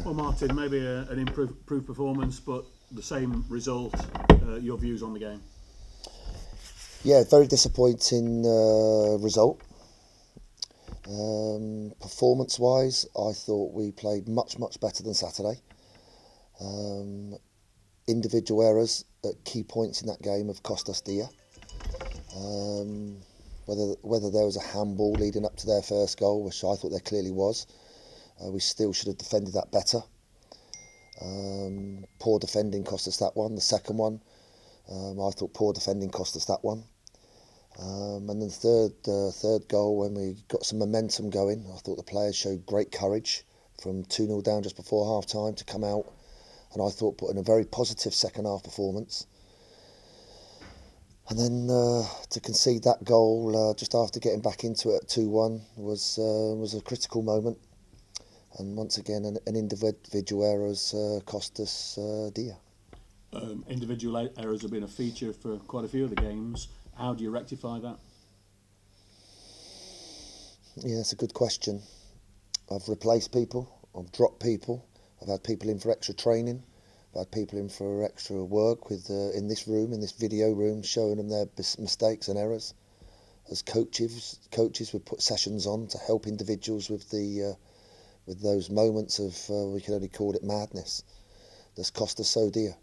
Well, Martin, maybe an improved performance, but the same result. Your views on the game? Yeah, very disappointing result. Performance-wise, I thought we played much better than Saturday. Individual errors at key points in that game have cost us dear. Whether there was a handball leading up to their first goal, which I thought there clearly was, we still should have defended that better. Poor defending cost us that one. The second one, I thought poor defending cost us that one. And then the third goal, when we got some momentum going, I thought the players showed great courage from 2-0 down just before half time to come out, and I thought put in a very positive second half performance. And then to concede that goal just after getting back into it at 2-1 was a critical moment. And once again, an individual error has cost us dear. Individual errors have been a feature for quite a few of the games. How do you rectify that? Yeah, that's a good question. I've replaced people, I've dropped people, I've had people in for extra training, I've had people in for extra work with in this room, in this video room, showing them their mistakes and errors. As coaches would put sessions on to help individuals with those moments of we can only call it madness that's cost us so dear.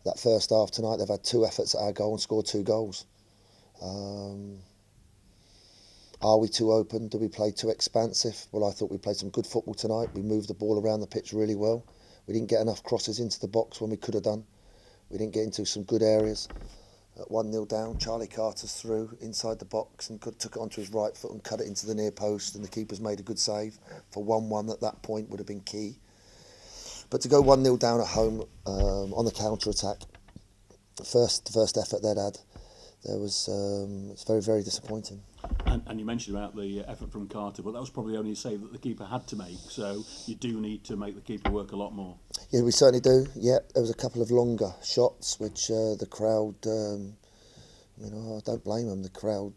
That first half tonight, they've had 2 efforts at our goal and scored 2 goals. Are we too open? Do we play too expansive? Well, I thought we played some good football tonight. We moved the ball around the pitch really well. We didn't get enough crosses into the box when we could have done. We didn't get into some good areas. At 1-0 down, Charlie Carter's through inside the box and took it onto his right foot and cut it into the near post, and the keeper's made a good save. For 1-1 at that point would have been key. But to go 1-0 down at home on the counter-attack, the first effort they'd had, it's very disappointing. And you mentioned about the effort from Carter, but that was probably only a save that the keeper had to make, so you do need to make the keeper work a lot more. Yeah, we certainly do. Yeah, there was a couple of longer shots, which the crowd, I don't blame them. The crowd,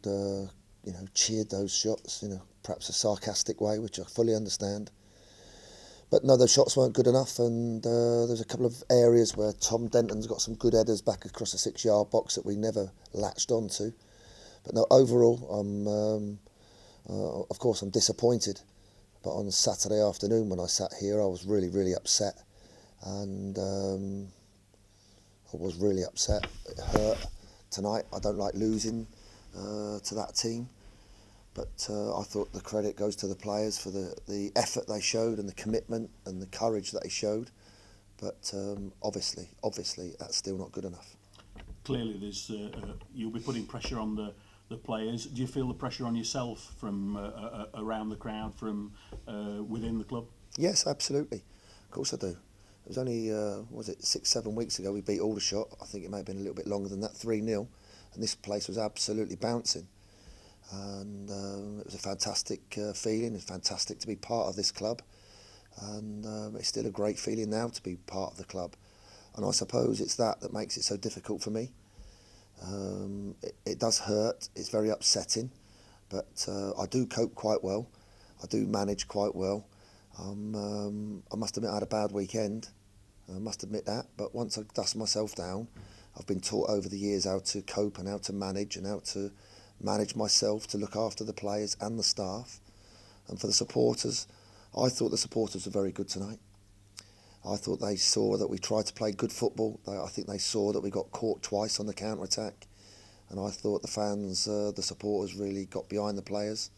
cheered those shots, perhaps a sarcastic way, which I fully understand. But no, those shots weren't good enough, and there's a couple of areas where Tom Denton's got some good headers back across the 6-yard box that we never latched onto. But no, overall, of course, I'm disappointed. But on Saturday afternoon when I sat here, I was really upset. And I was really upset. It hurt. Tonight, I don't like losing to that team. But I thought the credit goes to the players for the effort they showed and the commitment and the courage that they showed. But obviously, that's still not good enough. Clearly, you'll be putting pressure on the players. Do you feel the pressure on yourself from around the crowd, from within the club? Yes, absolutely. Of course I do. It was only, 6-7 weeks ago we beat Aldershot. I think it may have been a little bit longer than that, 3-0. And this place was absolutely bouncing. And it was a fantastic feeling. It's fantastic to be part of this club. And it's still a great feeling now to be part of the club. And I suppose it's that makes it so difficult for me. It does hurt, it's very upsetting, but I do cope quite well. I do manage quite well. I must admit I had a bad weekend, I must admit that, but once I dust myself down, I've been taught over the years how to cope and how to manage myself, to look after the players and the staff. And for the supporters, I thought the supporters were very good tonight. I thought they saw that we tried to play good football. I think they saw that we got caught twice on the counter-attack. And I thought the fans, the supporters really got behind the players.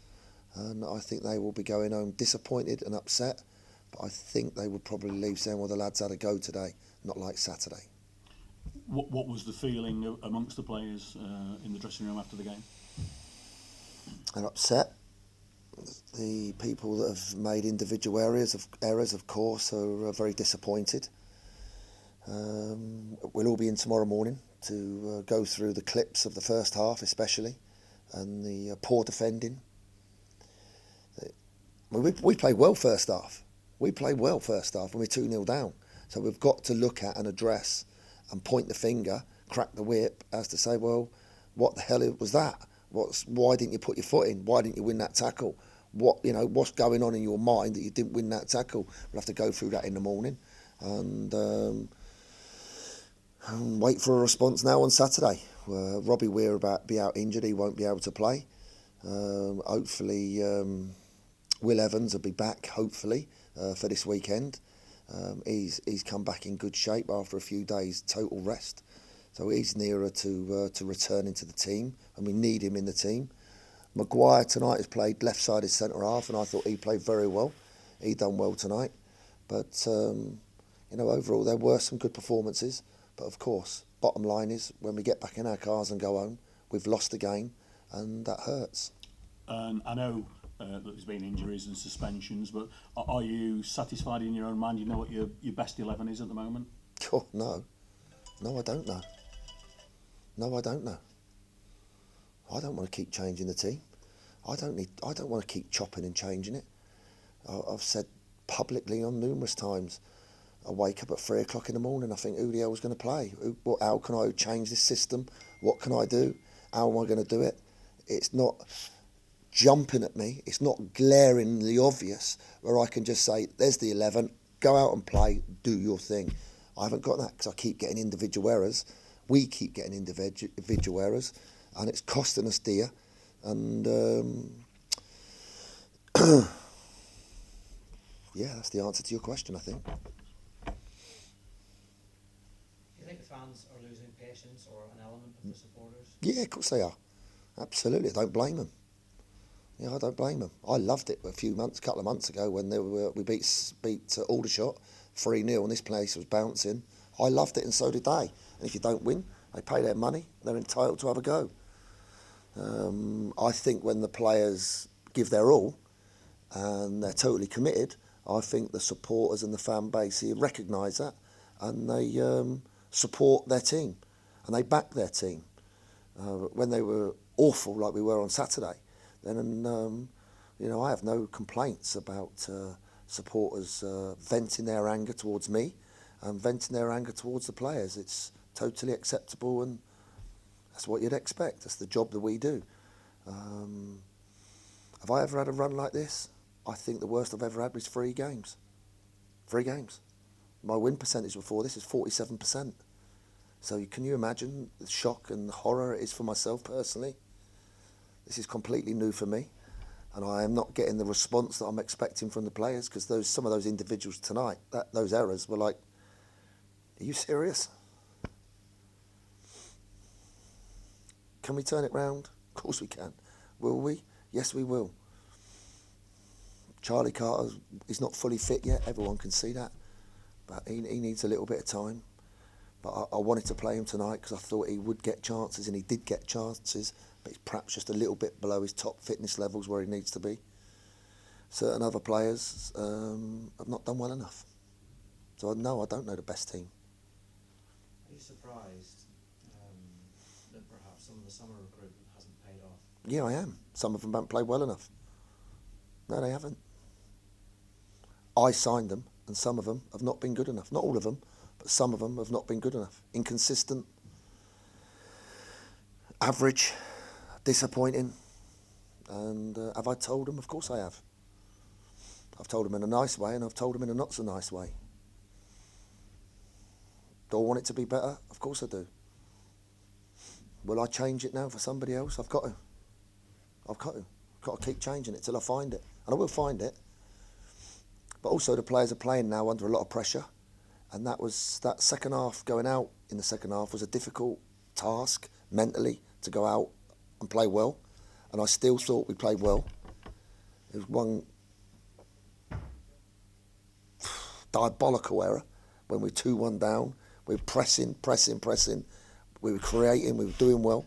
And I think they will be going home disappointed and upset. But I think they would probably leave saying, well, the lads had a go today, not like Saturday. What was the feeling amongst the players in the dressing room after the game? They're upset. The people that have made individual errors, of course, are very disappointed. We'll all be in tomorrow morning to go through the clips of the first half, especially, and the poor defending. We played well first half. We played well first half when we're 2-0 down. So we've got to look at and address and point the finger, crack the whip, as to say, well, what the hell was that? Why didn't you put your foot in? Why didn't you win that tackle? what's going on in your mind that you didn't win that tackle. We'll have to go through that in the morning, and wait for a response now on Saturday. Robbie Weir be out injured; he won't be able to play. Hopefully, Will Evans will be back. Hopefully, for this weekend. He's come back in good shape after a few days total rest, so he's nearer to returning to the team, and we need him in the team. Maguire tonight has played left-sided centre-half, and I thought he played very well. He done well tonight. But, overall there were some good performances. But, of course, bottom line is when we get back in our cars and go home, we've lost the game, and that hurts. And I know that there's been injuries and suspensions, but are you satisfied in your own mind? You know what your best 11 is at the moment? Oh, no. No, I don't know. No, I don't know. I don't want to keep changing the team. I don't want to keep chopping and changing it. I've said publicly on numerous times, I wake up at 3 o'clock in the morning, I think, who the hell's going to play? How can I change this system? What can I do? How am I going to do it? It's not jumping at me. It's not glaringly obvious where I can just say, there's the 11, go out and play, do your thing. I haven't got that because I keep getting individual errors. We keep getting individual errors. And it's costing us dear. And, yeah, that's the answer to your question, I think. Do you think the fans are losing patience, or an element of the supporters? Yeah, of course they are. Absolutely. I don't blame them. Yeah, I don't blame them. I loved it a couple of months ago when we beat Aldershot 3-0 and this place was bouncing. I loved it, and so did they. And if you don't win, they pay their money. They're entitled to have a go. I think when the players give their all and they're totally committed, I think the supporters and the fan base here recognise that, and they support their team and they back their team. When they were awful like we were on Saturday, then I have no complaints about supporters venting their anger towards me and venting their anger towards the players. It's totally acceptable, and that's what you'd expect. That's the job that we do. Have I ever had a run like this? I think the worst I've ever had was 3 games. 3 games. My win percentage before this is 47%. So can you imagine the shock and the horror it is for myself personally? This is completely new for me, and I am not getting the response that I'm expecting from the players, because some of those individuals tonight, those errors were like, are you serious? Can we turn it round? Of course we can. Will we? Yes, we will. Charlie Carter is not fully fit yet. Everyone can see that. But he needs a little bit of time. But I wanted to play him tonight because I thought he would get chances, and he did get chances. But he's perhaps just a little bit below his top fitness levels where he needs to be. Certain other players have not done well enough. So no, I don't know the best team. Are you surprised that perhaps some of the summer recruitment hasn't paid off? Yeah, I am. Some of them haven't played well enough. No, they haven't. I signed them, and some of them have not been good enough. Not all of them, but some of them have not been good enough. Inconsistent, average, disappointing. And have I told them? Of course I have. I've told them in a nice way, and I've told them in a not so nice way. Do I want it to be better? Of course I do. Will I change it now for somebody else? I've got to. I've got to keep changing it till I find it. And I will find it. But also the players are playing now under a lot of pressure. And that second half, going out in the second half, was a difficult task mentally to go out and play well. And I still thought we played well. It was one diabolical error when we were 2-1 down. We were pressing. We were creating, we were doing well.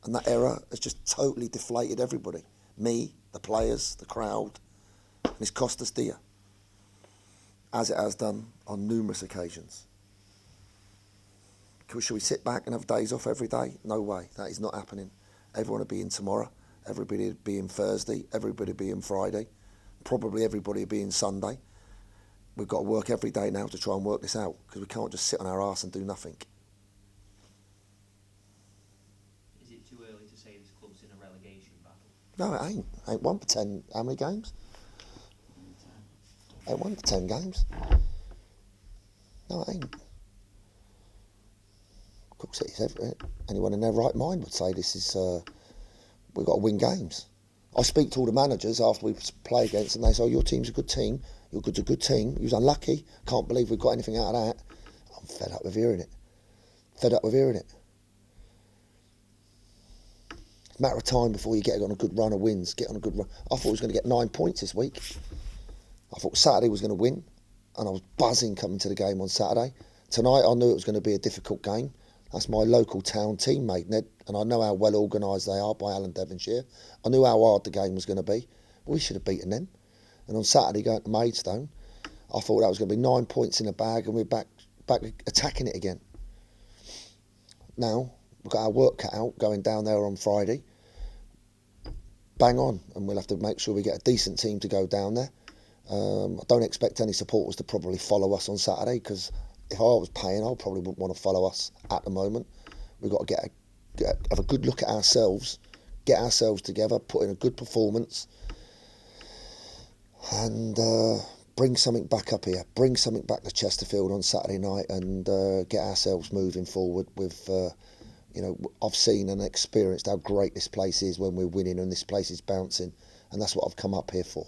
And that error has just totally deflated everybody. Me, the players, the crowd. And it's cost us dear, as it has done on numerous occasions. Should we sit back and have days off every day? No way, that is not happening. Everyone will be in tomorrow, everybody will be in Thursday, everybody will be in Friday, probably everybody will be in Sunday. We've got to work every day now to try and work this out, because we can't just sit on our arse and do nothing. Is it too early to say this club's in a relegation battle? No, it ain't. Ain't won for 10, how many games? Ain't won for 10 games. No, it ain't. Of course it is. Anyone in their right mind would say this is, we've got to win games. I speak to all the managers after we play against them, and they say, oh, your team's a good team, your good's a good team, you was unlucky, can't believe we've got anything out of that. I'm fed up with hearing it. Fed up with hearing it. It's a matter of time before you get on a good run of wins, get on a good run. I thought we was going to get 9 points this week. I thought Saturday was going to win, and I was buzzing coming to the game on Saturday. Tonight I knew it was going to be a difficult game. That's my local town team, Maidenhead, and I know how well organised they are by Alan Devonshire. I knew how hard the game was going to be. But we should have beaten them. And on Saturday, going to Maidstone, I thought that was going to be 9 points in the bag, and we're back attacking it again. Now, we've got our work cut out going down there on Friday. Bang on, and we'll have to make sure we get a decent team to go down there. I don't expect any supporters to probably follow us on Saturday, because if I was paying, I probably wouldn't want to follow us at the moment. We've got to have a good look at ourselves, get ourselves together, put in a good performance, and bring something back up here. Bring something back to Chesterfield on Saturday night, and get ourselves moving forward with. I've seen and experienced how great this place is when we're winning, and this place is bouncing, and that's what I've come up here for.